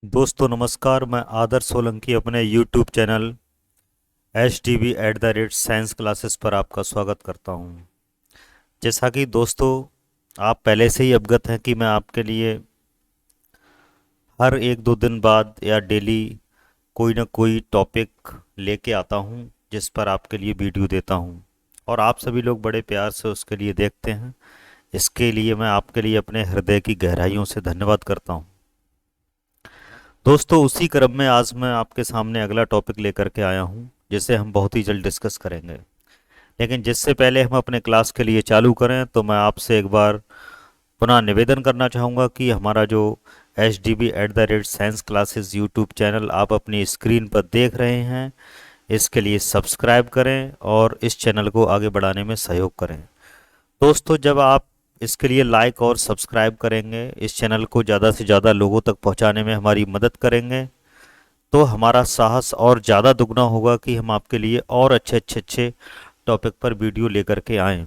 दोस्तों नमस्कार। मैं आदर्श सोलंकी अपने YouTube चैनल HDB@साइंस क्लासेस पर आपका स्वागत करता हूं। जैसा कि दोस्तों आप पहले से ही अवगत हैं कि मैं आपके लिए हर एक दो दिन बाद या डेली कोई ना कोई टॉपिक लेके आता हूं, जिस पर आपके लिए वीडियो देता हूं और आप सभी लोग बड़े प्यार से उसके लिए देखते हैं। इसके लिए मैं आपके लिए अपने हृदय की गहराइयों से धन्यवाद करता हूं। दोस्तों उसी क्रम में आज मैं आपके सामने अगला टॉपिक लेकर के आया हूं, जिसे हम बहुत ही जल्द डिस्कस करेंगे। लेकिन जिससे पहले हम अपने क्लास के लिए चालू करें तो मैं आपसे एक बार पुनः निवेदन करना चाहूँगा कि हमारा जो HDB@साइंस क्लासेस यूट्यूब चैनल आप अपनी स्क्रीन पर देख रहे हैं, इसके लिए सब्सक्राइब करें और इस चैनल को आगे बढ़ाने में सहयोग करें। दोस्तों जब आप इसके लिए लाइक और सब्सक्राइब करेंगे, इस चैनल को ज़्यादा से ज़्यादा लोगों तक पहुंचाने में हमारी मदद करेंगे, तो हमारा साहस और ज़्यादा दुगना होगा कि हम आपके लिए और अच्छे टॉपिक पर वीडियो लेकर के आएँ।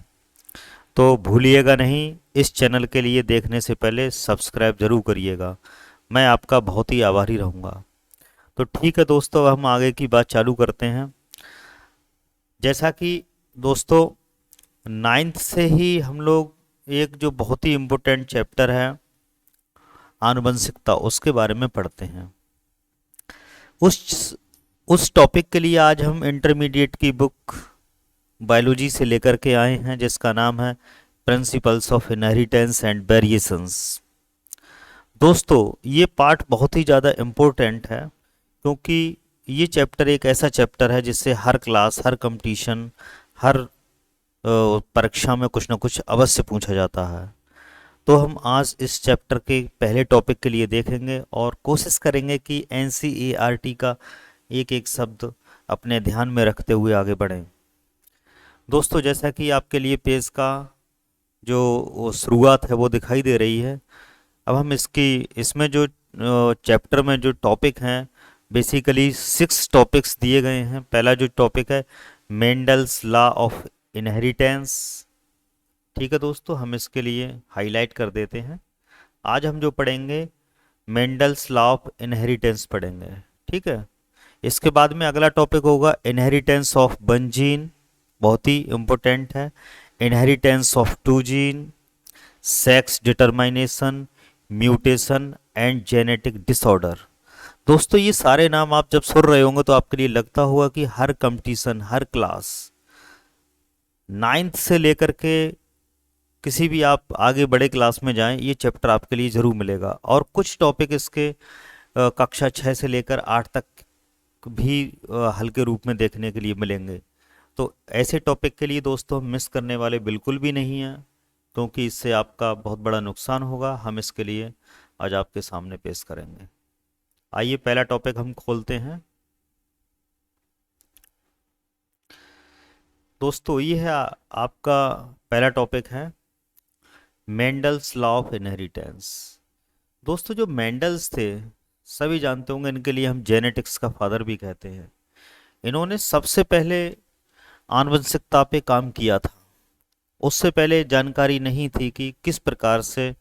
तो भूलिएगा नहीं, इस चैनल के लिए देखने से पहले सब्सक्राइब ज़रूर करिएगा। मैं आपका बहुत ही आभारी रहूँगा। तो ठीक है दोस्तों, अब हम आगे की बात चालू करते हैं। जैसा कि दोस्तों नाइन्थ से ही हम लोग एक जो बहुत ही इम्पोर्टेंट चैप्टर है आनुवंशिकता, उसके बारे में पढ़ते हैं। उस उस टॉपिक के लिए आज हम इंटरमीडिएट की बुक बायोलॉजी से लेकर के आए हैं, जिसका नाम है principles of inheritance and variations. दोस्तों ये पार्ट बहुत ही ज़्यादा इम्पोर्टेंट है, क्योंकि ये चैप्टर एक ऐसा चैप्टर है जिससे हर क्लास, हर कंपटीशन, हर परीक्षा में कुछ ना कुछ अवश्य पूछा जाता है। तो हम आज इस चैप्टर के पहले टॉपिक के लिए देखेंगे और कोशिश करेंगे कि NCERT का एक एक शब्द अपने ध्यान में रखते हुए आगे बढ़ें। दोस्तों जैसा कि आपके लिए पेज का जो वो शुरुआत है वो दिखाई दे रही है। अब हम इसमें जो चैप्टर में जो टॉपिक हैं, बेसिकली 6 टॉपिक्स दिए गए हैं। पहला जो टॉपिक है मेंडल्स लॉ ऑफ इनहेरिटेंस। ठीक है दोस्तों, हम इसके लिए हाईलाइट कर देते हैं। आज हम जो पढ़ेंगे मेंडल्स लॉ ऑफ इनहेरिटेंस पढ़ेंगे। ठीक है, इसके बाद में अगला टॉपिक होगा इनहेरिटेंस ऑफ वन जीन, बहुत ही इम्पोर्टेंट है। Inheritance of two gene, sex determination, mutation and genetic disorder. दोस्तों ये सारे नाम आप जब सुन रहे होंगे तो आपके लिए लगता होगा कि हर कंपटीशन, हर क्लास, नाइन्थ से लेकर के किसी भी आप आगे बड़े क्लास में जाएं, ये चैप्टर आपके लिए ज़रूर मिलेगा। और कुछ टॉपिक इसके कक्षा 6 से लेकर 8 तक भी हल्के रूप में देखने के लिए मिलेंगे। तो ऐसे टॉपिक के लिए दोस्तों हम मिस करने वाले बिल्कुल भी नहीं हैं, क्योंकि इससे आपका बहुत बड़ा नुकसान होगा। हम इसके लिए आज आपके सामने पेश करेंगे। आइए पहला टॉपिक हम खोलते हैं। दोस्तों ये है आपका पहला टॉपिक है मेंडल्स लॉ ऑफ इनहेरिटेंस। दोस्तों जो मेंडल्स थे, सभी जानते होंगे, इनके लिए हम जेनेटिक्स का फादर भी कहते हैं। इन्होंने सबसे पहले आनुवंशिकता पे काम किया था। उससे पहले जानकारी नहीं थी कि किस प्रकार से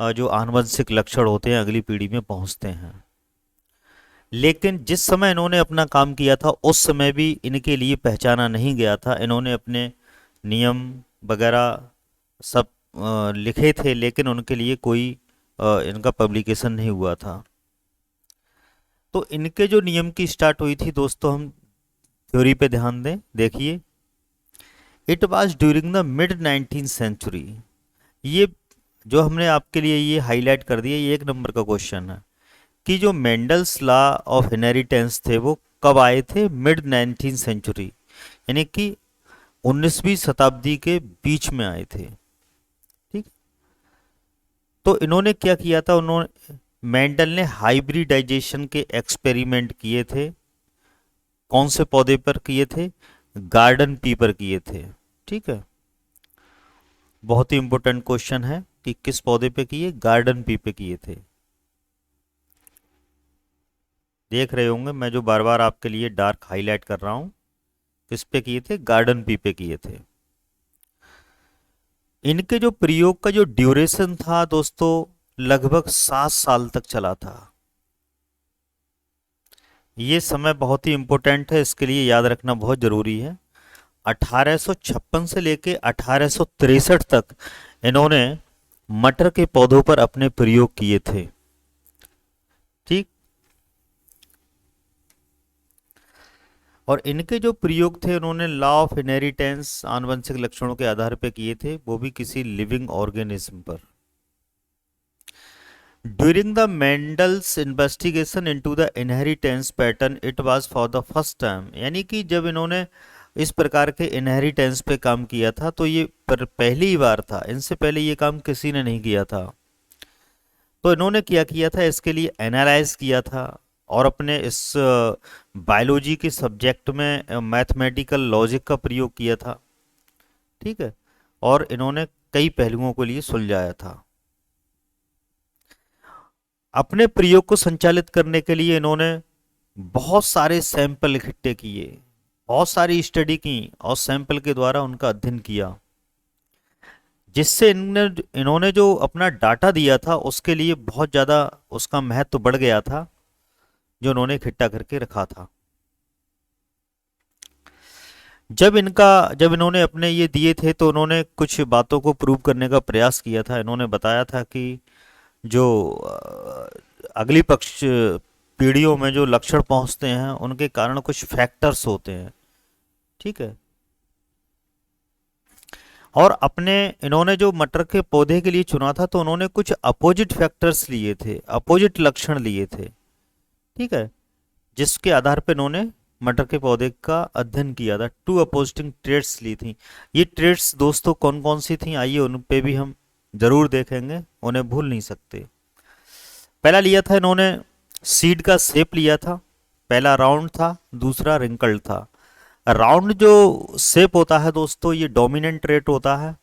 जो आनुवंशिक लक्षण होते हैं अगली पीढ़ी में पहुंचते हैं। लेकिन जिस समय इन्होंने अपना काम किया था उस समय भी इनके लिए पहचाना नहीं गया था। इन्होंने अपने नियम वगैरह सब लिखे थे, लेकिन उनके लिए कोई इनका पब्लिकेशन नहीं हुआ था। तो इनके जो नियम की स्टार्ट हुई थी दोस्तों, हम थ्योरी पे ध्यान दें, देखिए। It was during the mid 19th century. ये जो हमने आपके लिए ये हाईलाइट कर दिया, ये 1 नंबर का क्वेश्चन है कि जो मेंडल्स लॉ ऑफ इनहेरिटेंस थे वो कब आए थे? मिड 19th सेंचुरी, यानी कि 19वीं शताब्दी के बीच में आए थे। ठीक, तो इन्होंने क्या किया था? उन्होंने मेंडल ने हाइब्रिडाइजेशन के एक्सपेरिमेंट किए थे। कौन से पौधे पर किए थे? गार्डन पी पर किए थे। ठीक है, बहुत ही इंपॉर्टेंट क्वेश्चन है कि किस पौधे पे किए? गार्डन पी पे किए थे। देख रहे होंगे मैं जो बार बार आपके लिए डार्क हाईलाइट कर रहा हूं, किस पे किए थे? गार्डन पी पे किए थे। इनके जो प्रयोग का जो ड्यूरेशन था दोस्तों, लगभग 7 साल तक चला था। ये समय बहुत ही इम्पोर्टेंट है, इसके लिए याद रखना बहुत ज़रूरी है। 1856 से लेके 1863 तक इन्होंने मटर के पौधों पर अपने प्रयोग किए थे। ठीक। और इनके जो प्रयोग थे उन्होंने लॉ ऑफ इनहेरिटेंस आनुवंशिक लक्षणों के आधार पर किए थे, वो भी किसी लिविंग ऑर्गेनिज्म पर। During the Mendel's investigation into the inheritance pattern it was for the first time, यानी कि जब इन्होंने इस प्रकार के इनहेरिटेंस पे काम किया था तो ये पहली ही बार था, इनसे पहले ये काम किसी ने नहीं किया था। तो इन्होंने क्या किया था, इसके लिए एनालाइज किया था और अपने इस बायोलॉजी के सब्जेक्ट में मैथमेटिकल लॉजिक का प्रयोग किया था। ठीक है। और इन्होंने कई पहलुओं के लिए सुलझाया था। अपने प्रयोग को संचालित करने के लिए इन्होंने बहुत सारे सैंपल इकट्ठे किए, बहुत सारी स्टडी की और सैंपल के द्वारा उनका अध्ययन किया, जिससे इन्होंने जो अपना डाटा दिया था उसके लिए बहुत ज़्यादा उसका महत्व बढ़ गया था, जो उन्होंने इकट्ठा करके रखा था। जब इन्होंने अपने ये दिए थे तो उन्होंने कुछ बातों को प्रूव करने का प्रयास किया था। इन्होंने बताया था कि जो अगली पक्ष पीढ़ियों में जो लक्षण पहुंचते हैं उनके कारण कुछ फैक्टर्स होते हैं। ठीक है। और अपने इन्होंने जो मटर के पौधे के लिए चुना था तो उन्होंने कुछ अपोजिट फैक्टर्स लिए थे, अपोजिट लक्षण लिए थे। ठीक है। जिसके आधार पर इन्होंने मटर के पौधे का अध्ययन किया था। टू अपोजिटिंग ट्रेड्स ली थी। ये ट्रेड्स दोस्तों कौन कौन सी थी, आइए उन पे भी हम जरूर देखेंगे, उन्हें भूल नहीं सकते। पहला लिया था इन्होंने सीड का शेप लिया था। पहला राउंड था, दूसरा रिंकल्ड था। राउंड जो शेप होता है दोस्तों, ये डोमिनेंट ट्रेट होता है,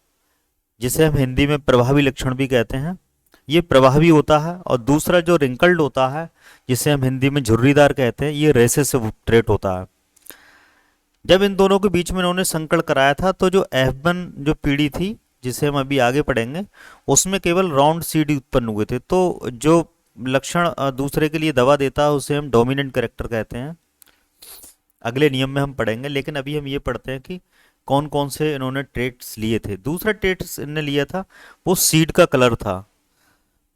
जिसे हम हिंदी में प्रभावी लक्षण भी कहते हैं, ये प्रभावी होता है। और दूसरा जो रिंकल्ड होता है, जिसे हम हिंदी में झुर्रीदार कहते हैं, ये रेसेसिव ट्रेट होता है। जब इन दोनों के बीच में इन्होंने संकरण कराया था तो जो F1 जो पीढ़ी थी, जिसे हम अभी आगे पढ़ेंगे, उसमें केवल राउंड सीड उत्पन्न हुए थे। तो जो लक्षण दूसरे के लिए दवा देता है उसे हम डोमिनेंट कैरेक्टर कहते हैं। अगले नियम में हम पढ़ेंगे, लेकिन अभी हम ये पढ़ते हैं कि कौन कौन से इन्होंने ट्रेट्स लिए थे। दूसरा ट्रेट्स इन्होंने लिया था वो सीड का कलर था।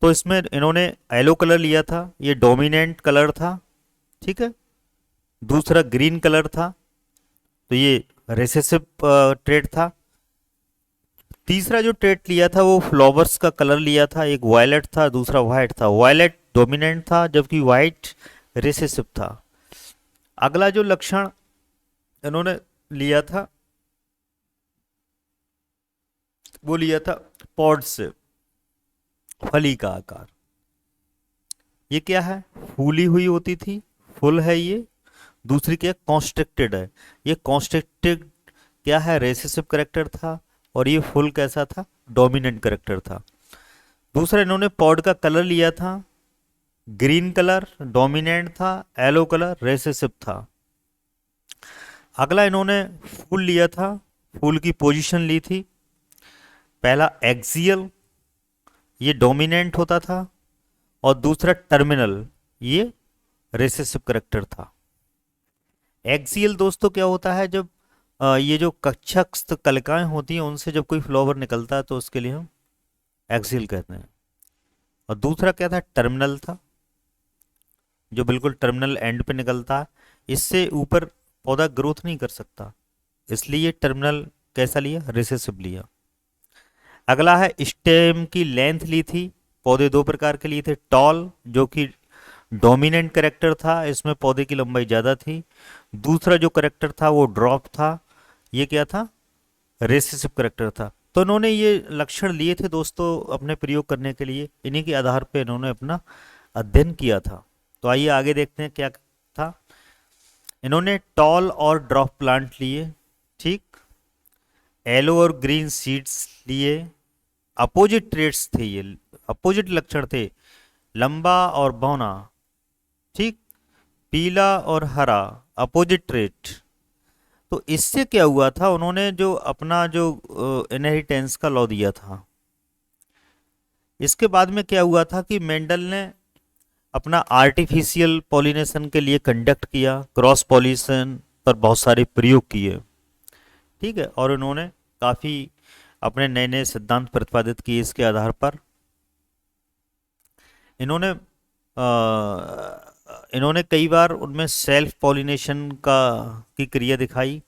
तो इसमें इन्होंने येलो कलर लिया था, ये डोमिनेंट कलर था। ठीक है। दूसरा ग्रीन कलर था, तो ये रेसेसिव ट्रेट था। तीसरा जो ट्रेट लिया था वो फ्लावर्स का कलर लिया था, एक वायलेट था, दूसरा वाइट था। वायलेट डोमिनेंट था जबकि वाइट रेसेसिव था। अगला जो लक्षण इन्होंने लिया था वो लिया था पॉड से, फली का आकार। ये क्या है, फूली हुई होती थी, फुल है ये। दूसरी क्या, कॉन्स्ट्रिक्टेड है। ये कॉन्स्ट्रिक्टेड क्या है, रेसेसिव करेक्टर था। और ये फुल कैसा था, डोमिनेंट करेक्टर था। दूसरा इन्होंने पॉड का कलर लिया था, ग्रीन कलर डोमिनेंट था, येलो कलर रेसेसिव था। अगला इन्होंने फूल लिया था, फूल की पोजीशन ली थी। पहला एक्सियल, ये डोमिनेंट होता था, और दूसरा टर्मिनल, ये रेसेसिव करेक्टर था। एक्सियल दोस्तों क्या होता है, जब ये जो कक्षस्थ कलिकाएं होती हैं उनसे जब कोई फ्लावर निकलता है तो उसके लिए हम एक्सियल कहते हैं। और दूसरा क्या था, टर्मिनल था, जो बिल्कुल टर्मिनल एंड पे निकलता है। इससे ऊपर पौधा ग्रोथ नहीं कर सकता, इसलिए टर्मिनल कैसा लिया, रिसेसिव लिया। अगला है स्टेम की लेंथ ली थी। पौधे दो प्रकार के लिए थे, टॉल जो कि डोमिनेंट करेक्टर था, इसमें पौधे की लंबाई ज़्यादा थी। दूसरा जो करेक्टर था वो ड्रॉप था, ये क्या था, रेसेसिव करेक्टर था। तो इन्होंने ये लक्षण लिए थे दोस्तों अपने प्रयोग करने के लिए, इन्हीं के आधार पर इन्होंने अपना अध्ययन किया था। तो आइए आगे देखते हैं क्या था। इन्होंने टॉल और ड्रॉप प्लांट लिए। ठीक। येलो और ग्रीन सीड्स लिए। अपोजिट ट्रेड्स थे, ये अपोजिट लक्षण थे, लंबा और बौना। ठीक। पीला और हरा, अपोजिट ट्रेट। तो इससे क्या हुआ था, उन्होंने जो अपना जो इनहेरिटेंस का लॉ दिया था, इसके बाद में क्या हुआ था कि मेंडल ने अपना आर्टिफिशियल पॉलिनेशन के लिए कंडक्ट किया, क्रॉस पॉलिनेशन पर बहुत सारे प्रयोग किए, ठीक है। और उन्होंने काफ़ी अपने नए नए सिद्धांत प्रतिपादित किए। इसके आधार पर इन्होंने इन्होंने कई बार उनमें सेल्फ पॉलिनेशन का की क्रिया दिखाई,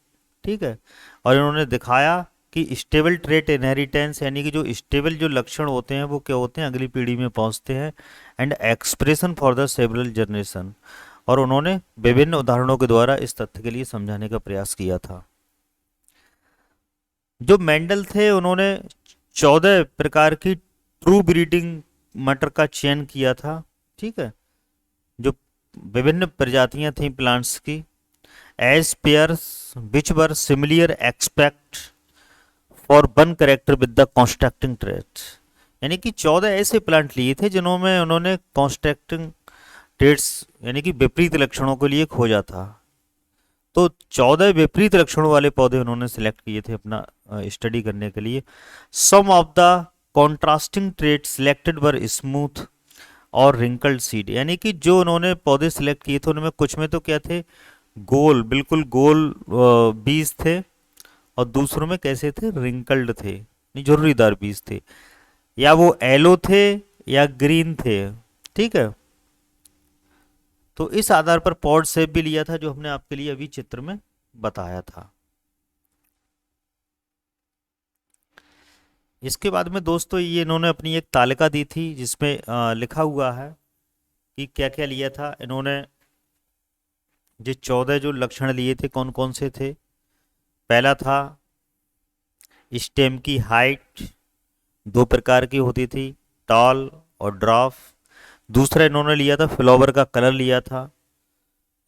ठीक है। और इन्होंने दिखाया कि स्टेबल ट्रेट इनहेरिटेंस, यानी कि जो स्टेबल जो लक्षण होते हैं वो क्या होते हैं, अगली पीढ़ी में पहुंचते हैं, and expression for the several generation. और उन्होंने विभिन्न उदाहरणों के द्वारा इस तथ्य के लिए समझाने का प्रयास किया था। जो मेंडल थे उन्होंने 14 प्रकार की ट्रू ब्रीडिंग मटर का चयन किया था, ठीक है, जो विभिन्न प्रजातियां थी प्लांट्स की, as pairs which were similar expect for one character with the constructing trait. यानी कि 14 ऐसे प्लांट लिए थे जिन्होंने उन्होंने कॉन्स्ट्रक्टिंग ट्रेट्स यानी कि विपरीत लक्षणों के लिए खोजा था। तो 14 विपरीत लक्षणों वाले पौधे उन्होंने सिलेक्ट किए थे अपना स्टडी करने के लिए। Some of the contrasting trait selected were smooth और रिंकल्ड सीड, यानी कि जो उन्होंने पौधे सिलेक्ट किए थे उनमें कुछ में तो क्या थे, गोल, बिल्कुल गोल बीज थे, और दूसरों में कैसे थे, रिंकल्ड थे, नहीं झुर्रीदार बीज थे, या वो येलो थे या ग्रीन थे, ठीक है। तो इस आधार पर पॉड शेप भी लिया था, जो हमने आपके लिए अभी चित्र में बताया था। इसके बाद में दोस्तों ये इन्होंने अपनी एक तालिका दी थी जिसमें लिखा हुआ है कि क्या क्या लिया था इन्होंने। जो 14 जो लक्षण लिए थे कौन कौन से थे, पहला था स्टेम की हाइट, दो प्रकार की होती थी, टॉल और ड्रॉप। दूसरा इन्होंने लिया था फ्लावर का कलर लिया था,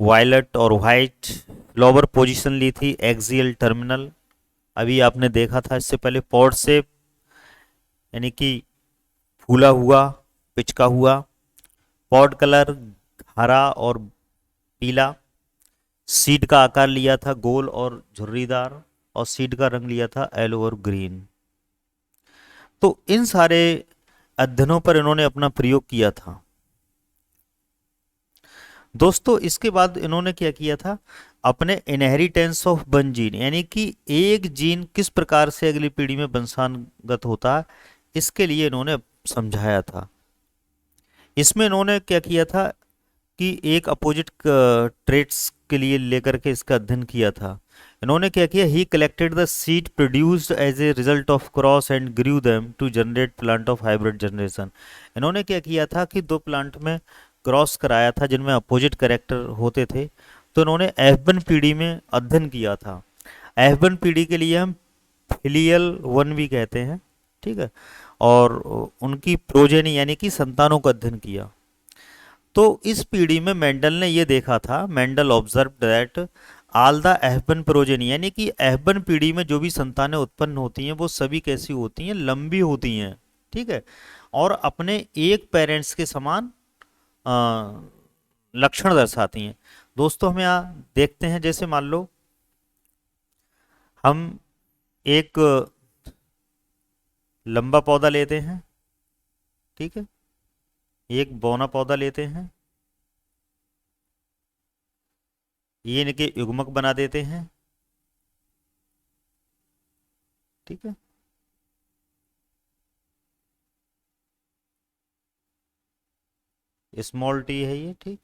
वायलट और वाइट। फ्लावर पोजीशन ली थी एक्सियल टर्मिनल, अभी आपने देखा था इससे पहले। पॉड शेप यानी कि फूला हुआ, पिचका हुआ। पॉड कलर हरा और पीला। सीड का आकार लिया था गोल और झुर्रीदार, और सीड का रंग लिया था येलो और ग्रीन। तो इन सारे अध्ययनों पर इन्होंने अपना प्रयोग किया था दोस्तों। इसके बाद इन्होंने क्या किया था, अपने इनहेरिटेंस ऑफ वन जीन, यानी कि एक जीन किस प्रकार से अगली पीढ़ी में वंशानुगत होता है, इसके लिए इन्होंने समझाया था। इसमें इन्होंने क्या किया था कि एक अपोजिट ट्रेट्स के लिए लेकर के इसका अध्ययन किया था। इन्होंने क्या किया, he collected the seed produced as a result of cross and grew them to generate plant of hybrid generation. इन्होंने क्या किया था कि दो प्लांट में क्रॉस कराया था जिनमें अपोजिट कैरेक्टर होते थे। तो इन्होंने F1 पीढ़ी में अध्ययन किया था। F1 पीढ़ी के लिए हम फिलियल वन भी कहते हैं, ठीक है। और उनकी प्रोजेनी यानी कि संतानों का अध्ययन किया। तो इस पीढ़ी में मेंडल ने ये देखा था, Mendel observe that all the F1 progeny, यानी कि F1 पीढ़ी में जो भी संतानें उत्पन्न होती हैं वो सभी कैसी होती हैं, लंबी होती हैं, ठीक है, और अपने एक पेरेंट्स के समान लक्षण दर्शाती हैं। दोस्तों हम यहाँ देखते हैं, जैसे मान लो हम एक लंबा पौधा लेते हैं, ठीक है, एक बौना पौधा लेते हैं, ये इनके युग्मक बना देते हैं, ठीक है। स्मॉल टी है ये, ठीक,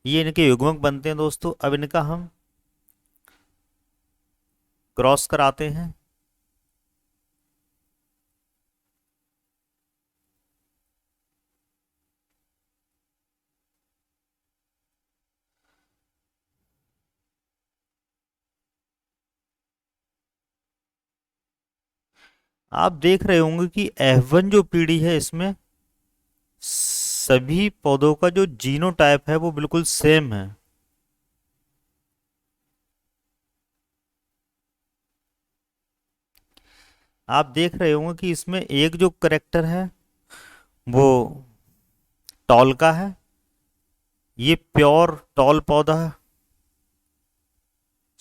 ये इनके युग्मक बनते हैं दोस्तों। अब इनका हम क्रॉस कराते हैं, आप देख रहे होंगे कि F1 जो पीढ़ी है इसमें सभी पौधों का जो जीनोटाइप है वो बिल्कुल सेम है। आप देख रहे होंगे कि इसमें एक जो करेक्टर है वो टॉल का है, ये प्योर टॉल पौधा है,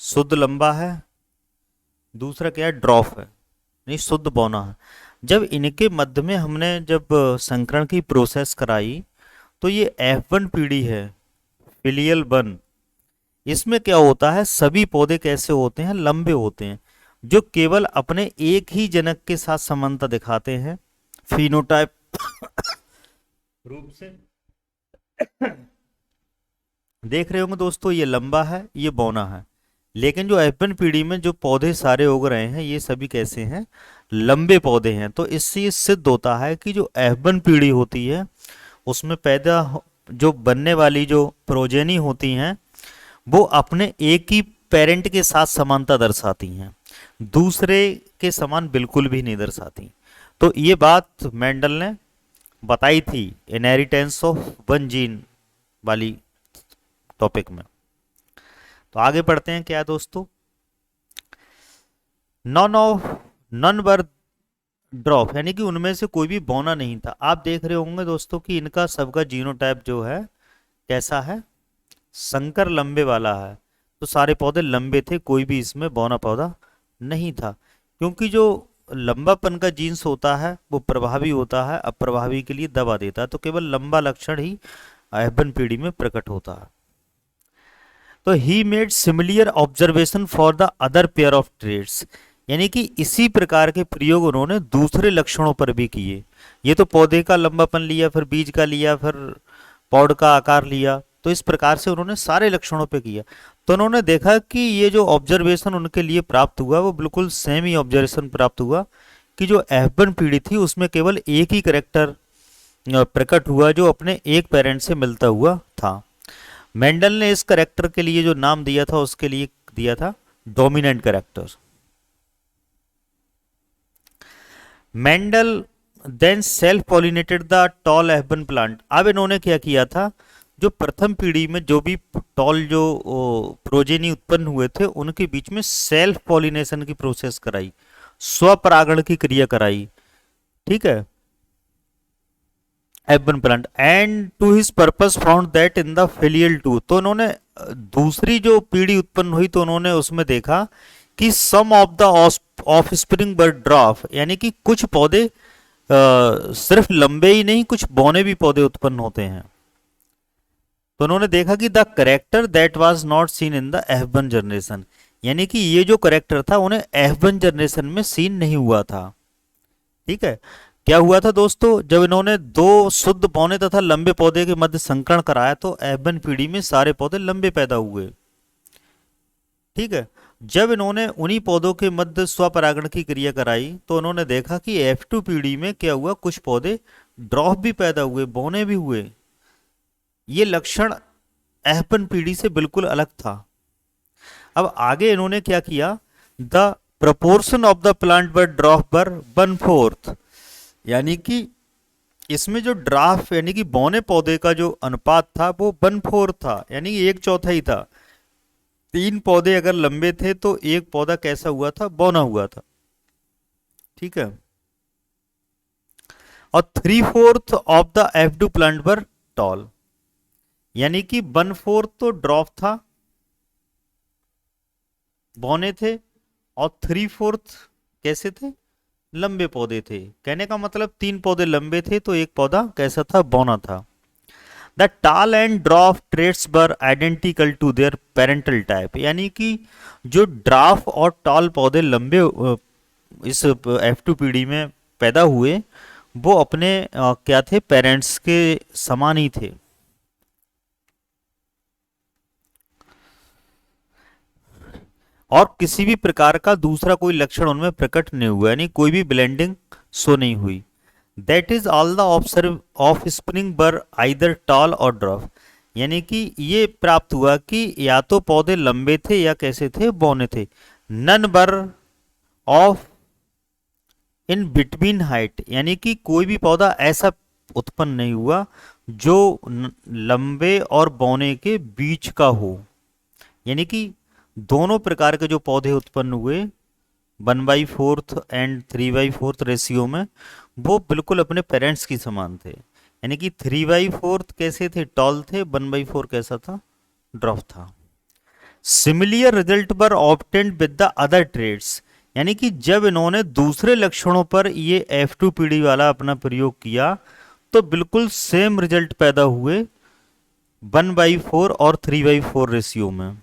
शुद्ध लंबा है। दूसरा क्या है, ड्रॉफ है, नहीं शुद्ध बौना है। जब इनके मध्य में हमने जब संकरण की प्रोसेस कराई तो ये F1 पीढ़ी है, फिलियल वन। इसमें क्या होता है, सभी पौधे कैसे होते हैं, लंबे होते हैं, जो केवल अपने एक ही जनक के साथ समानता दिखाते हैं फिनोटाइप रूप से। देख रहे होंगे दोस्तों, ये लंबा है, ये बौना है। लेकिन जो F1 पीढ़ी में जो पौधे सारे उग रहे हैं, ये सभी कैसे हैं, लंबे पौधे हैं। तो इससे ये सिद्ध होता है कि जो F1 पीढ़ी होती है उसमें जो बनने वाली जो प्रोजेनी होती हैं वो अपने एक ही पेरेंट के साथ समानता दर्शाती हैं, दूसरे के समान बिल्कुल भी नहीं दर्शाती। तो ये बात मेंडल ने बताई थी इनहेरिटेंस ऑफ वन जीन वाली टॉपिक में। तो आगे पढ़ते हैं, क्या है दोस्तों, नन वर ड्रॉप, यानी कि उनमें से कोई भी बौना नहीं था। आप देख रहे होंगे दोस्तों कि इनका सबका जीनोटाइप जो है कैसा है, संकर लंबे वाला है। तो सारे पौधे लंबे थे, कोई भी इसमें बौना पौधा नहीं था, क्योंकि जो लंबापन का जीन्स होता है वो प्रभावी होता है, अप्रभावी के लिए दबा देता है। तो केवल लंबा लक्षण ही F1 पीढ़ी में प्रकट होता है। तो he made similar observation for the other pair of traits, यानी कि इसी प्रकार के प्रयोग उन्होंने दूसरे लक्षणों पर भी किए। ये तो पौधे का लंबापन लिया, फिर बीज का लिया, फिर पौध का आकार लिया, तो इस प्रकार से उन्होंने सारे लक्षणों पे किया। तो उन्होंने देखा कि ये जो ऑब्जर्वेशन उनके लिए प्राप्त हुआ वो बिल्कुल सेम ही ऑब्जर्वेशन प्राप्त हुआ कि जो F1 पीढ़ी थी उसमें केवल एक ही करेक्टर प्रकट हुआ जो अपने एक पेरेंट से मिलता हुआ था। मेंडल ने इस करेक्टर के लिए जो नाम दिया था उसके लिए दिया था dominant character. Mendel then self pollinated the tall F1 plant. अब इन्होंने क्या किया था, जो प्रथम पीढ़ी में जो भी टॉल जो प्रोजेनी उत्पन्न हुए थे उनके बीच में सेल्फ पॉलिनेशन की प्रोसेस कराई, स्वपरागण की क्रिया कराई, ठीक है, F1 plant. And to his purpose found that in the filial two. तो उन्होंने दूसरी जो पीढ़ी उत्पन्न हुई तो उन्होंने उसमें देखा कि some of the offspring were dwarf, यानी कि कुछ पौधे सिर्फ लंबे ही नहीं, कुछ बौने भी पौधे उत्पन्न होते हैं। तो उन्होंने देखा कि the character that was not seen in the F1 generation, यानी कि ये जो करेक्टर था उन्हें F1 जनरेशन में सीन नहीं हुआ था। ठीक है, क्या हुआ था दोस्तों, जब इन्होंने दो शुद्ध बौने तथा लंबे पौधे के मध्य संकरण कराया तो F1 पीढ़ी में सारे पौधे लंबे पैदा हुए। ठीक है, जब इन्होंने उन्हीं पौधों के मध्य स्वपरागण की क्रिया कराई तो उन्होंने देखा कि F2 पीढ़ी में क्या हुआ, कुछ पौधे ड्रॉप भी पैदा हुए, बौने भी हुए। ये लक्षण F1 पीढ़ी से बिल्कुल अलग था। अब आगे इन्होंने क्या किया, the proportion of the plant were dwarf were 1/4, यानी कि इसमें जो ड्राफ्ट यानी कि बौने पौधे का जो अनुपात था वो 1/4 था, यानी कि 1/4 था। 3 पौधे अगर लंबे थे तो एक पौधा कैसा हुआ था, बौना हुआ था। ठीक है, और 3/4 of the F2 plant were toll, यानी कि 1/4 तो ड्रॉप था, बौने थे, और 3/4 कैसे थे, लंबे पौधे थे। कहने का मतलब 3 पौधे लंबे थे तो एक पौधा कैसा था, बौना था। The tall and dwarf traits were identical to their parental type, यानी कि जो ड्राफ और टाल पौधे लंबे इस F2 पीढ़ी में पैदा हुए वो अपने क्या थे, पेरेंट्स के समान ही थे। और किसी भी प्रकार का दूसरा कोई लक्षण उनमें प्रकट नहीं हुआ, यानी कोई भी ब्लेंडिंग शो नहीं हुई। That is all the of spring बर आइदर टॉल और ड्रॉप, यानी कि ये प्राप्त हुआ कि या तो पौधे लंबे थे या कैसे थे, बौने थे। नन बर ऑफ इन बिटवीन हाइट, यानी कि कोई भी पौधा ऐसा उत्पन्न नहीं हुआ जो लंबे और बौने के बीच का हो, यानी कि दोनों प्रकार के जो पौधे उत्पन्न हुए 1/4 एंड 3/4 रेशियो में वो बिल्कुल अपने पेरेंट्स की समान थे, यानी कि 3/4 कैसे थे, टॉल थे, 1/4 कैसा था, ड्रॉप था। Similar result were obtained with the other traits, यानी कि जब इन्होंने दूसरे लक्षणों पर ये F2PD वाला अपना प्रयोग किया तो बिल्कुल सेम रिजल्ट पैदा हुए 1/4 और 3/4 रेशियो में।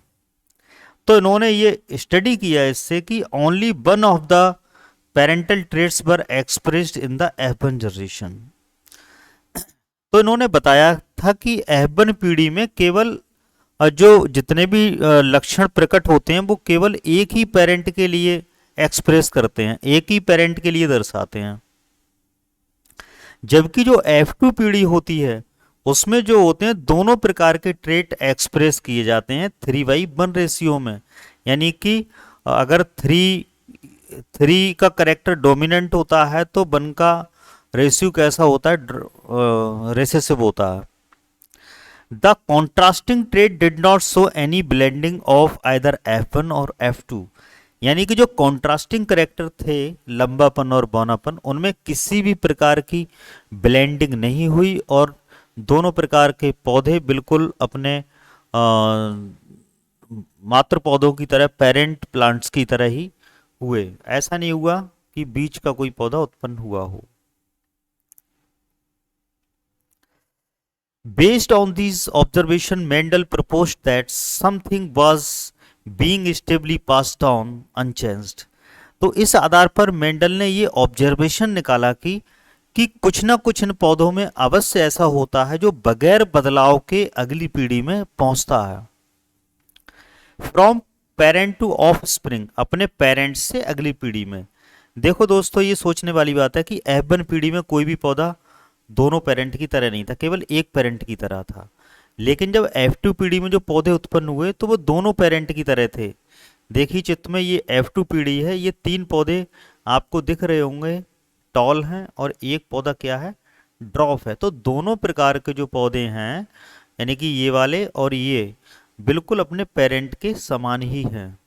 तो इन्होंने ये स्टडी किया इससे कि only one of the parental traits were expressed in the F1 generation. तो इन्होंने बताया था कि F1 पीढ़ी में केवल जो जितने भी लक्षण प्रकट होते हैं वो केवल एक ही पेरेंट के लिए एक्सप्रेस करते हैं, एक ही पेरेंट के लिए दर्शाते हैं। जबकि जो F2 पीढ़ी होती है उसमें जो होते हैं दोनों प्रकार के ट्रेट एक्सप्रेस किए जाते हैं 3/1 रेशियो में। यानी कि अगर 3 का करेक्टर डोमिनेंट होता है तो 1 का रेशियो कैसा होता है, रेसेसिव होता है। The contrasting trait did not show any blending of either F1 और F2। यानी कि जो कॉन्ट्रास्टिंग करेक्टर थे लंबापन और बौनापन, उनमें किसी भी प्रकार की ब्लेंडिंग नहीं हुई और दोनों प्रकार के पौधे बिल्कुल अपने मात्र पौधों की तरह, पेरेंट प्लांट्स की तरह ही हुए। ऐसा नहीं हुआ कि बीच का कोई पौधा उत्पन्न हुआ हो। Based on these observations, Mendel proposed that something was being stably passed on unchanged। तो इस आधार पर मेंडल ने ये ऑब्जर्वेशन निकाला कि कुछ ना कुछ इन पौधों में अवश्य ऐसा होता है जो बगैर बदलाव के अगली पीढ़ी में पहुंचता है। From parent two of spring, अपने पेरेंट्स से अगली पीढ़ी में। देखो दोस्तों, ये सोचने वाली बात है कि F1 पीढ़ी में कोई भी पौधा दोनों पेरेंट की तरह नहीं था, केवल एक पेरेंट की तरह था। लेकिन जब F2 पीढ़ी में जो पौधे उत्पन्न हुए तो वो दोनों पेरेंट की तरह थे। देखिए चित्र में ये F2 पीढ़ी है, ये 3 पौधे आपको दिख रहे होंगे, टॉल हैं और एक पौधा क्या है, ड्रॉप है। तो दोनों प्रकार के जो पौधे हैं, यानी कि ये वाले और ये, बिल्कुल अपने पेरेंट के समान ही हैं।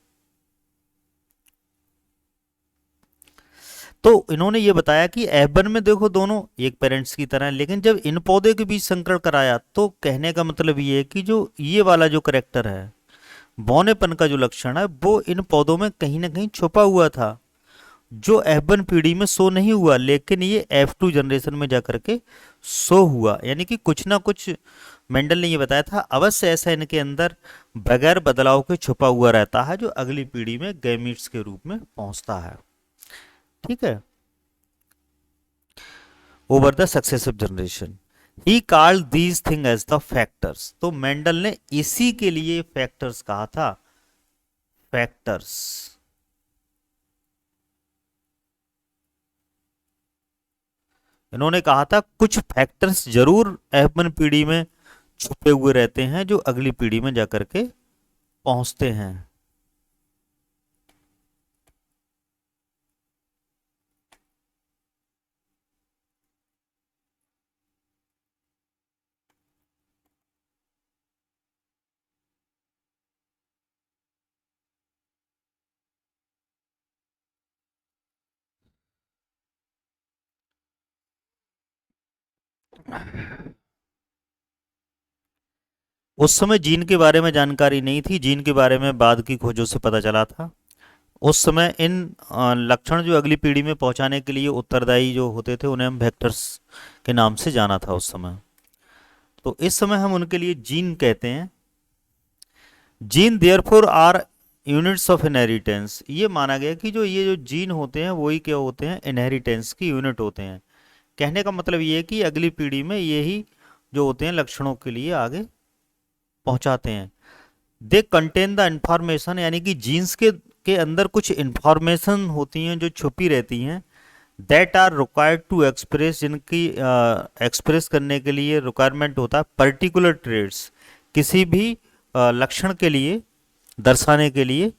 तो इन्होंने ये बताया कि F1 में देखो दोनों एक पेरेंट्स की तरह है, लेकिन जब इन पौधे के बीच संकरण कराया तो कहने का मतलब ये है कि जो ये वाला जो करेक्टर है, बौनेपन का जो लक्षण है, वो इन पौधों में कहीं ना कहीं छुपा हुआ था, जो F1 पीढ़ी में शो नहीं हुआ, लेकिन ये F2 जनरेशन में जाकर के शो हुआ। यानी कि कुछ ना कुछ मेंडल ने ये बताया था अवश्य ऐसा इनके अंदर बगैर बदलाव के छुपा हुआ रहता है जो अगली पीढ़ी में गैमीट्स के रूप में पहुंचता है। ठीक है। Over the successive generation he called these thing as the factors. तो मेंडल ने इसी के लिए फैक्टर्स कहा था, फैक्टर्स। इन्होंने कहा था कुछ फैक्टर्स जरूर F1 पीढ़ी में छुपे हुए रहते हैं जो अगली पीढ़ी में जाकर के पहुंचते हैं। उस समय जीन के बारे में जानकारी नहीं थी, जीन के बारे में बाद की खोजों से पता चला था। उस समय इन लक्षण जो अगली पीढ़ी में पहुंचाने के लिए उत्तरदायी जो होते थे उन्हें हम वेक्टर्स के नाम से जाना था उस समय। तो इस समय हम उनके लिए जीन कहते हैं। Gene therefore are units of inheritance. ये माना गया कि ये जो जीन होते हैं वही क्या होते हैं, इनहेरिटेंस की यूनिट होते हैं। कहने का मतलब ये है कि अगली पीढ़ी में यही जो होते हैं लक्षणों के लिए आगे पहुंचाते हैं। दे कंटेन द इंफॉर्मेशन, यानी कि जीन्स के अंदर कुछ इंफॉर्मेशन होती हैं जो छुपी रहती हैं, that are required to express, जिनकी एक्सप्रेस करने के लिए रिक्वायरमेंट होता है पर्टिकुलर ट्रेड्स, किसी भी लक्षण के लिए दर्शाने के लिए।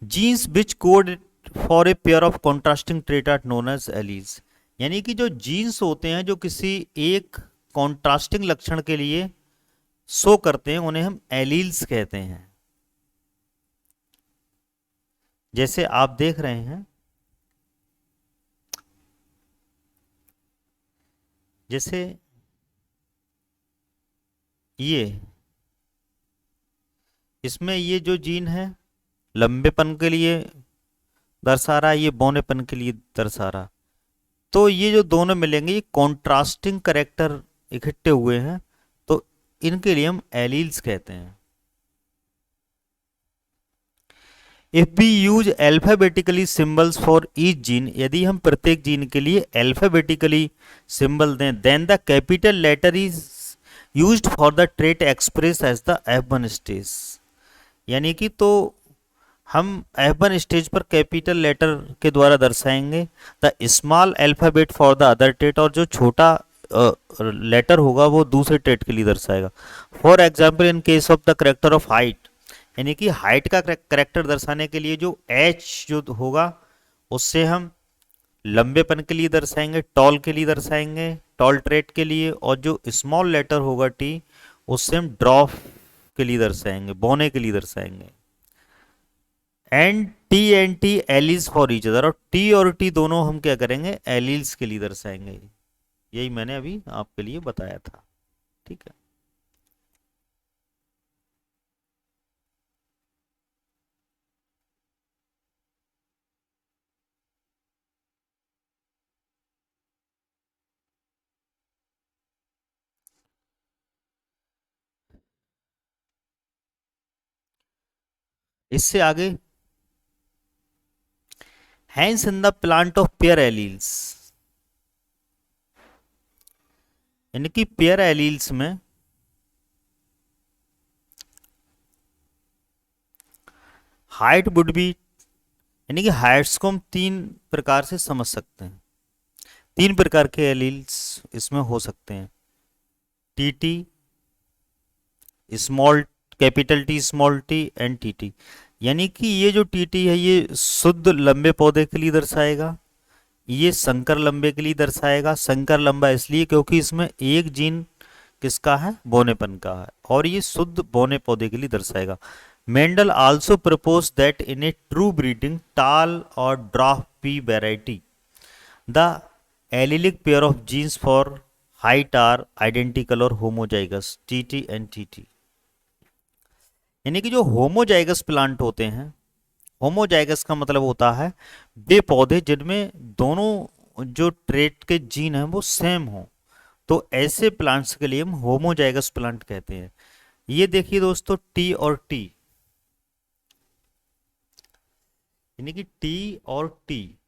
Genes which code for a pair of contrasting trait are known as alleles. यानी कि जो जीन्स होते हैं जो किसी एक कॉन्ट्रास्टिंग लक्षण के लिए शो करते हैं उन्हें हम एलील्स कहते हैं। जैसे आप देख रहे हैं, जैसे ये इसमें ये जो जीन है लंबेपन के लिए दर्शा रहा है, ये बौनेपन के लिए दर्शा रहा। तो ये जो दोनों मिलेंगे, ये कॉन्ट्रास्टिंग करेक्टर इकट्ठे हुए हैं, तो इनके लिए हम एलील्स कहते हैं। If we use alphabetically symbols for each gene, यदि हम प्रत्येक जीन के लिए अल्फाबेटिकली सिंबल दें, then the capital letter is used for the trait express as the F1 stage. यानी कि तो हम F1 स्टेज पर कैपिटल लेटर के द्वारा दर्शाएंगे, the small alphabet for the other trait, और जो छोटा लेटर होगा वो दूसरे ट्रेट के लिए दर्शाएगा। For example in case of the character of height, यानी कि हाइट का करेक्टर दर्शाने के लिए जो H जो होगा उससे हम लंबेपन के लिए दर्शाएंगे, टॉल के लिए दर्शाएंगे, टॉल ट्रेट के लिए, और जो स्मॉल लेटर होगा T उससे हम ड्रॉफ के लिए दर्शाएंगे, बौने के लिए दर्शाएंगे। And T alleles for each other, और टी और टी दोनों हम क्या करेंगे, एलिल्स के लिए दर्शाएंगे। यही मैंने अभी आपके लिए बताया था। ठीक है, इससे आगे hence in the plant of pair alleles, यानी कि पेयर एलील्स में हाइट वुड बी, यानी कि हाइट्स को हम तीन प्रकार से समझ सकते हैं। तीन प्रकार के एलील्स इसमें हो सकते हैं, T T, small capital T small T and T T. यानी कि ये जो टी टी है ये शुद्ध लंबे पौधे के लिए दर्शाएगा, ये संकर लंबे के लिए दर्शाएगा। संकर लंबा इसलिए क्योंकि इसमें एक जीन किसका है, बौनेपन का है, और ये शुद्ध बौने पौधे के लिए दर्शाएगा। Mendel also propose that in a true breeding tall और dwarf pea variety the allelic pair of genes for height are identical और homozygous T T and T T. यानी कि जो होमोजाइगस प्लांट होते हैं, होमोजाइगस का मतलब होता है वे पौधे जिनमें दोनों जो ट्रेट के जीन हैं वो सेम हो, तो ऐसे प्लांट्स के लिए हम होमोजाइगस प्लांट कहते हैं। ये देखिए दोस्तों, टी और टी, यानी कि टी और टी,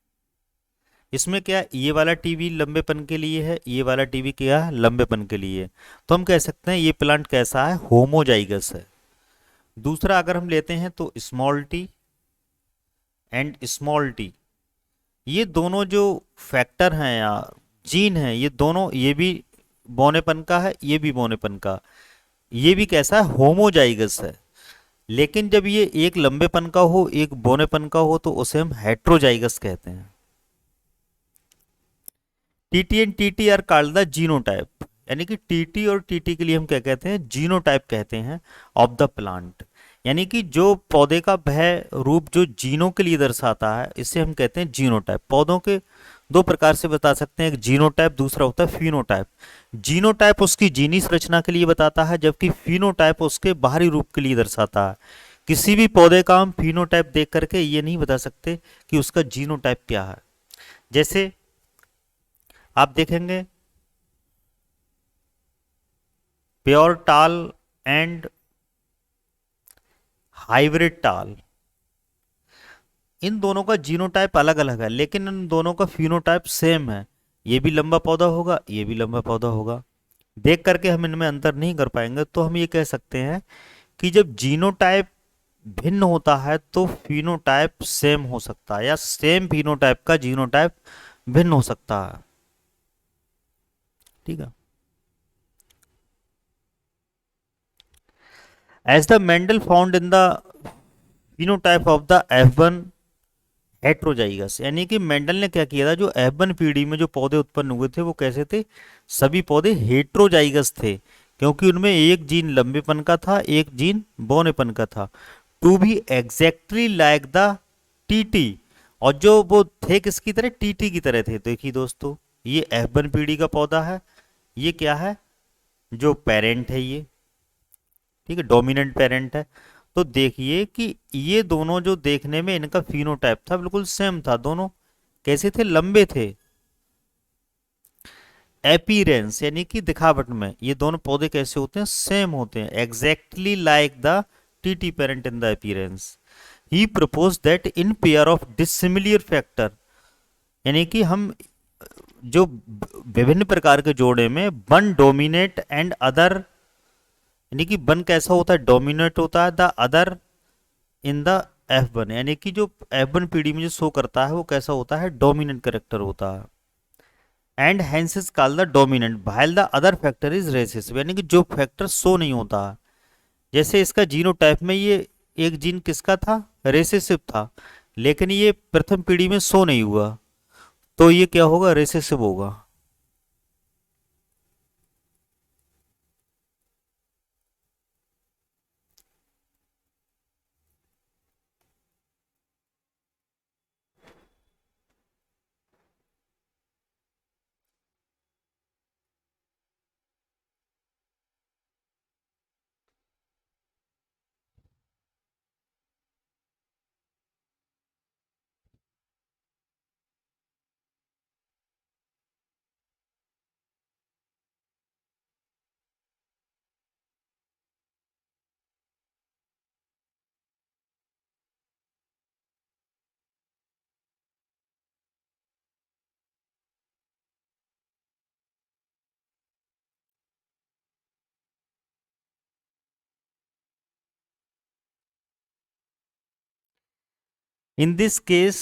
इसमें क्या, ये वाला टी भी लंबेपन के लिए है, ये वाला टी भी क्या है, लंबेपन के लिए है। तो हम कह सकते हैं ये प्लांट कैसा है, होमोजाइगस है। दूसरा अगर हम लेते हैं तो small T and small T, ये दोनों जो फैक्टर हैं या जीन हैं, ये दोनों, ये भी बौनेपन का है, ये भी बौनेपन का, ये भी कैसा है, होमोजाइगस है। लेकिन जब ये एक लंबेपन का हो एक बौनेपन का हो तो उसे हम हेट्रोजाइगस कहते हैं। TT and TT are called the genotype, यानी कि टीटी और टीटी के लिए हम क्या कहते हैं, जीनोटाइप कहते हैं ऑफ द प्लांट। यानी कि जो पौधे का वह रूप जो जीनों के लिए दर्शाता है इसे हम कहते हैं जीनोटाइप। पौधों के दो प्रकार से बता सकते हैं, एक जीनोटाइप, दूसरा होता है फिनोटाइप। जीनोटाइप उसकी जीनी संरचना के लिए बताता है, जबकि फिनोटाइप उसके बाहरी रूप के लिए दर्शाता है। किसी भी पौधे का हम फिनोटाइप देख करके ये नहीं बता सकते कि उसका जीनोटाइप क्या है। जैसे आप देखेंगे प्योर टाल एंड हाइब्रिड टाल, इन दोनों का जीनोटाइप अलग अलग है लेकिन इन दोनों का फिनोटाइप सेम है। ये भी लंबा पौधा होगा, ये भी लंबा पौधा होगा। देख करके हम इनमें अंतर नहीं कर पाएंगे, तो हम ये कह सकते हैं कि जब जीनोटाइप भिन्न होता है तो फिनोटाइप सेम हो सकता है, या सेम फिनोटाइप का जीनोटाइप भिन्न हो सकता है। ठीक है, as the Mendel found in the phenotype of the F1 heterozygous, यानी कि मेंडल ने क्या किया था, जो F1 पीढ़ी में जो पौधे उत्पन्न हुए थे वो कैसे थे, सभी पौधे हेट्रोजाइगस थे, क्योंकि उनमें एक जीन लंबेपन का था एक जीन बौनेपन का था। To be exactly like the TT, और जो वो थे किसकी तरह, टीटी की तरह थे। देखिए दोस्तों, ये F1 पीढ़ी का पौधा है, ये क्या है, जो पेरेंट है ये, ठीक है, डोमिनेंट पेरेंट है। तो देखिए कि ये दोनों जो देखने में इनका फिनोटाइप था बिल्कुल सेम था, दोनों कैसे थे, लंबे थे। अपीयरेंस यानी कि दिखावट में ये दोनों पौधे कैसे होते हैं, सेम होते हैं, exactly like the TT parent in the appearance. He propose that in pair of dissimilar factor, यानी कि हम जो विभिन्न प्रकार के जोड़े में वन डोमिनेट एंड अदर, यानी कि वन कैसा होता है, डोमिनेट होता है, the other in the F1, यानी कि जो F1 पीढ़ी में जो शो करता है वो कैसा होता है, डोमिनेंट करेक्टर होता है। And hence is called the dominant while the other factor is recessive, यानी कि जो फैक्टर शो नहीं होता है। जैसे इसका जीनोटाइप में ये एक जीन किसका था, रेसेसिव था, लेकिन ये प्रथम पीढ़ी में शो नहीं हुआ, तो ये क्या होगा, रेसेसिव होगा। In this case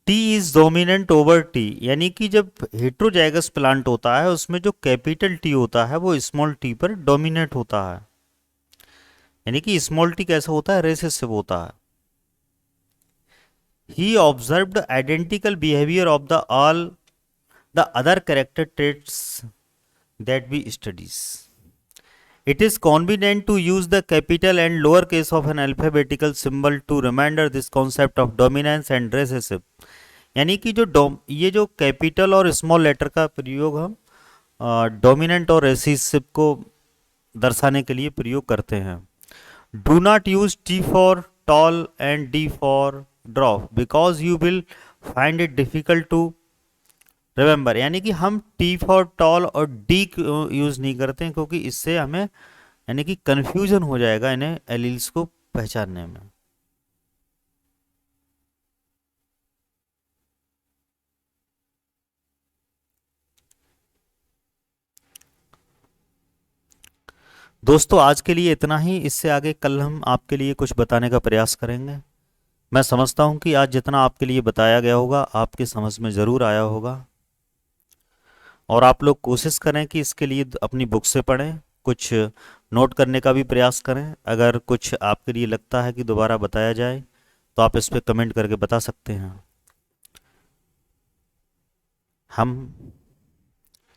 T is dominant over T, यानी कि जब हेट्रोजाइगस प्लांट होता है उसमें जो कैपिटल टी होता है वो स्मॉल टी पर डोमिनेट होता है, यानी कि स्मॉल टी कैसा होता है, रेसेसिव होता है। He observed identical behaviour of the all the other character traits that be studies. It is convenient to use the capital and lowercase of an alphabetical symbol to reminder this concept of dominance and recessive, यानी कि ये जो capital और small letter का प्रयोग हम dominant और recessive को दर्शाने के लिए प्रयोग करते हैं। Do not use T for tall and D for dwarf because you will find it difficult to remember, यानी कि हम टी फॉर टॉल और डी यूज नहीं करते हैं क्योंकि इससे हमें यानी कि कंफ्यूजन हो जाएगा इन्हें एलील्स को पहचानने में। दोस्तों आज के लिए इतना ही, इससे आगे कल हम आपके लिए कुछ बताने का प्रयास करेंगे। मैं समझता हूं कि आज जितना आपके लिए बताया गया होगा आपके समझ में ज़रूर आया होगा, और आप लोग कोशिश करें कि इसके लिए अपनी बुक से पढ़ें, कुछ नोट करने का भी प्रयास करें। अगर कुछ आपके लिए लगता है कि दोबारा बताया जाए तो आप इस पर कमेंट करके बता सकते हैं। हम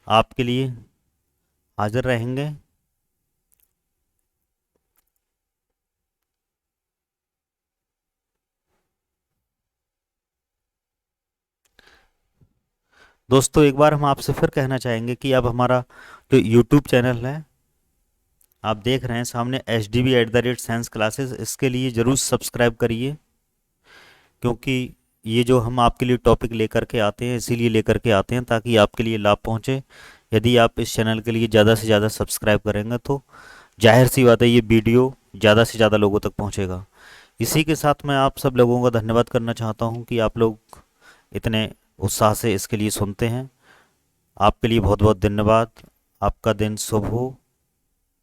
आपके लिए हाजिर रहेंगे। दोस्तों एक बार हम आपसे फिर कहना चाहेंगे कि अब हमारा जो यूट्यूब चैनल है आप देख रहे हैं सामने HDB@साइंस क्लासेस, इसके लिए ज़रूर सब्सक्राइब करिए, क्योंकि ये जो हम आपके लिए टॉपिक लेकर के आते हैं इसीलिए लेकर के आते हैं ताकि आपके लिए लाभ पहुँचे। यदि आप इस चैनल के लिए ज़्यादा से ज़्यादा सब्सक्राइब करेंगे तो जाहिर सी बात है ये वीडियो ज़्यादा से ज़्यादा लोगों तक पहुँचेगा। इसी के साथ मैं आप सब लोगों का धन्यवाद करना चाहता हूँ कि आप लोग इतने उत्साह से इसके लिए सुनते हैं। आपके लिए बहुत बहुत धन्यवाद। आपका दिन शुभ हो।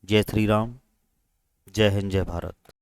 जय श्री राम, जय हिंद, जय भारत।